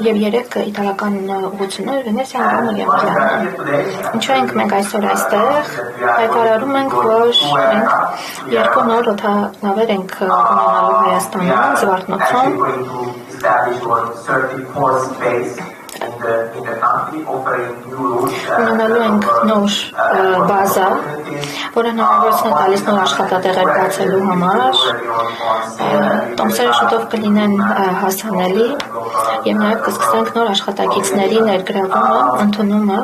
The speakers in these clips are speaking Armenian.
Եվ երեք իտալական ուղղություններ Վենեսիան, Ռոմը և Միլանն են։ Ինչու ենք մենք այսօր այստեղ, հայտարարում ենք, որ մենք երկու նոր օդանավեր ենք ունենալու Հայաստանում, Զվարթնոցում, ունենալու ենք նոր բազա, որը հնարավորություն է տալիս նոր աշխատատեղեր բացելու համար, տոմսերը շուտով կլինեն հասանելի և նաև կսկսենք նոր աշխատակիցների ներգրավումը, ընդունումը։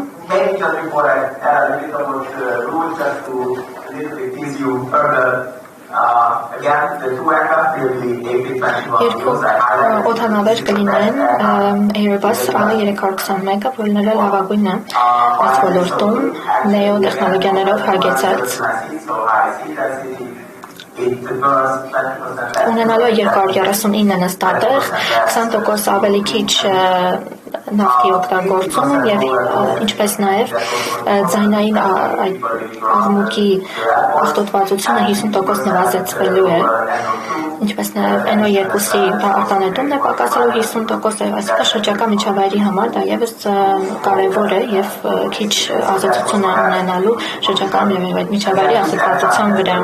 Երկու օդանավեր կլինեն Airbus A321-ը, որն էլ լավագույնն է այս ոլորտում, նեո տեխնոլոգիաներով հագեցած, ունենալու 239 նստատեղ, 20% ավելի քիչ նավթի օգտագործում և ինչպես նաև ձայնային աղմուկի աղտոտվածությունը 50% նվազեցվելու է, ինչպես նաև NO2-ի արտանետումն է պակասելու 50%, այսինքն շրջակա միջավայրի համար դա ևս կարևոր է և քիչ ազդեցություն է ունենալու շրջակա միջավայրի ազդեցության վրա։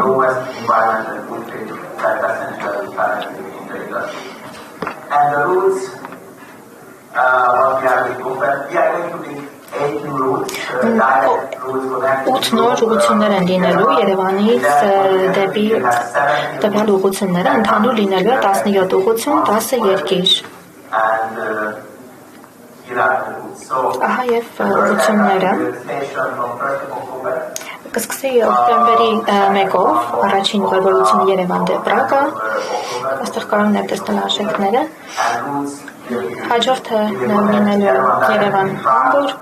Ութ նոր ուղղություններ են լինելու Երևանից դեպի տվյալ ուղղությունները, ընդհանուր լինելու է 17 ուղղություն, 10 երկիր։ Ահա և ուղղությունները կսկսի օկտեմբերի 1-ով առաջին ուղևորությունը Երևան դեպի Պրագա, այստեղ կարող եք տեսնել արժեքները, հաջորդը լինելու Երևան Համբուրգ,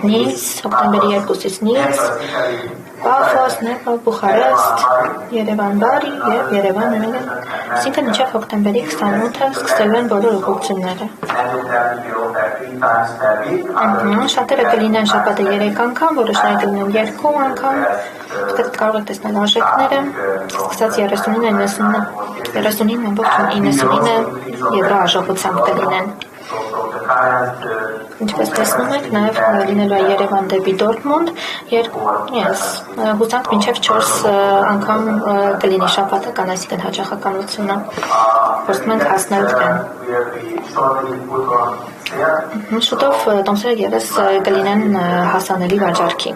Նից, օկտեմբերի 2-ից Նից, Պաֆոս, Նեպա, Բուխարեստ, Երևան Բարի և Երևան Մելեն, այսինքն մինչև օկտեմբերի 28-ը սկսելու են բոլոր ուղղությունները։ Շատերը կլինեն շաբաթը 3 անգամ, որոշները կլինեն 2 անգամ, կարող եք տեսնել արժեքները, սկսած 39.99 եվրո արժողությամբ կլինեն։ Ինչպես տեսնում եք, նաև լինելու է Երևան դեպի Դորտմունդ, հուսանք մինչև 4 անգամ կլինի շաբաթական, այսինքն հաճախականությունը, փորձում ենք հասնել դրան։ Շուտով տոմսերը ևս կլինեն հասանելի վաճառքի։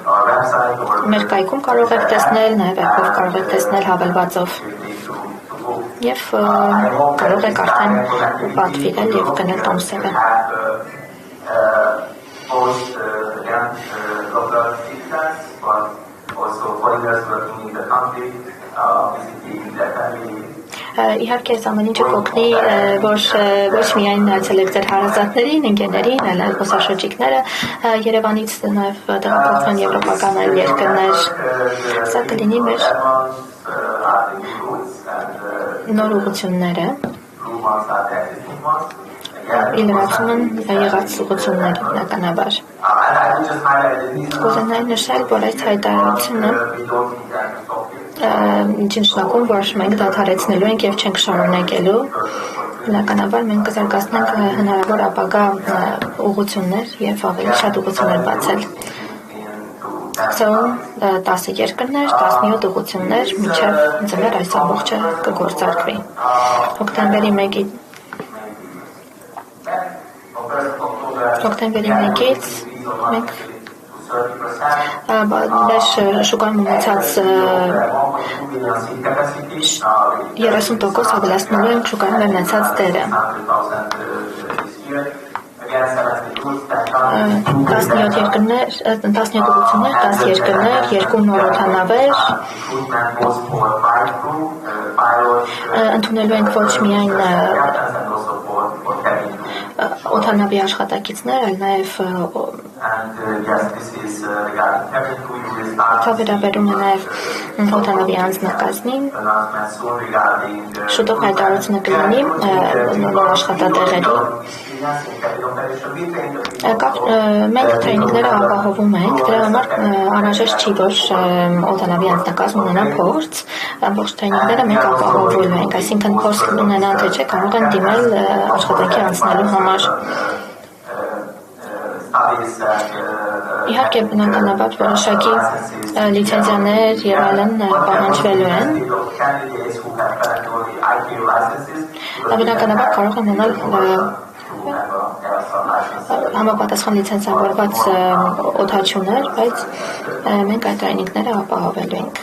Մեր կայքում կարող եք տեսնել, նաև էպով կարող եք տեսնել հավելվածով։ Եվ կարող եք արդեն պատվիրել և գնել տոմսերը։ Իհարկե այս ամեն ինչը կօգնի, որ ոչ միայն այցելեք ձեր հարազատներին, ընկերներին, այլ զբոսաշրջիկները Երևանից նաև տեղափոխվեն եվրոպական այլ երկրներ։ Սա կլինի մեր նոր ուղղությունները, իլրացումն եղած ուղղությունները բնականաբար։ Կուզենայի նշել, որ այս հայտարարությունը չի նշանակում, որ մենք դադարեցնելու ենք և չենք շարունակելու։ Բնականաբար մենք կզարգացնենք հնարավոր ապագա ուղղություններ և ավելի շատ ուղղություններ բացել։ Սկսում 10 երկրներ, 17 ուղղություններ, մինչև ձմեռ այս ամբողջը կգործարկվի։ Օկտեմբերի 1-ից մենք մեր շուկայում ունեցած 30% ավելացնելու ենք շուկայում ունեցած դերը։ 17 երկրներ, 17 ուղղություններ, 10 երկրներ, 2 նոր օդանավեր, ընդունելու ենք ոչ միայն օդանավի աշխատակիցներ, այլ նաև Դա վերաբերում է նաև օդանավի անձնակազմին, շուտով հայտարարությունը կլինի նոր աշխատատեղերի։ Մենք թրեյնինգները ապահովում ենք, դրա համար անհրաժեշտ չի, որ օդանավի անձնակազմ ունենա փորձ, ամբողջ թրեյնինգները մենք ապահովելու ենք, այսինքն փորձ ունենան թե չէ կարող են դիմել աշխատանքի անցնելու համար։ Իհարկե բնականաբար որոշակի լիցենզիաներ եւ այլն պահանջվելու են։ Բնականաբար կարող են ունենալ համապատասխան լիցենզավորված օդաչուներ, բայց մենք այդ տրեյնինգները ապահովելու ենք։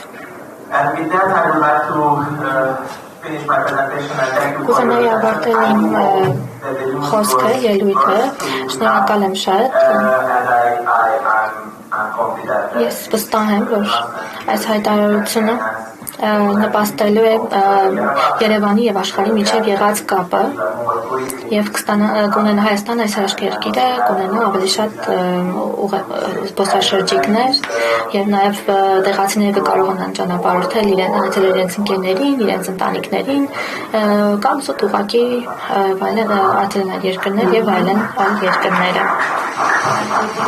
Կուզենայի ավարտել իմ խոսքը, ելույթը, շնորհակալ եմ շատ։ Ես վստահ եմ, որ այս հայտարարությունը նպաստելու է Երևանի եւ աշխարհի միջև եղած կապը եւ կունենա Հայաստան այս երկիրը կունենա ավելի շատ զբոսաշրջիկներ եւ նաեւ տեղացիները կկարողանան ճանապարհորդել իրենց ընկերներին, իրենց ընտանիքներին կամ զուտ ուղղակի այլ երկրներ եւ այլ երկրները։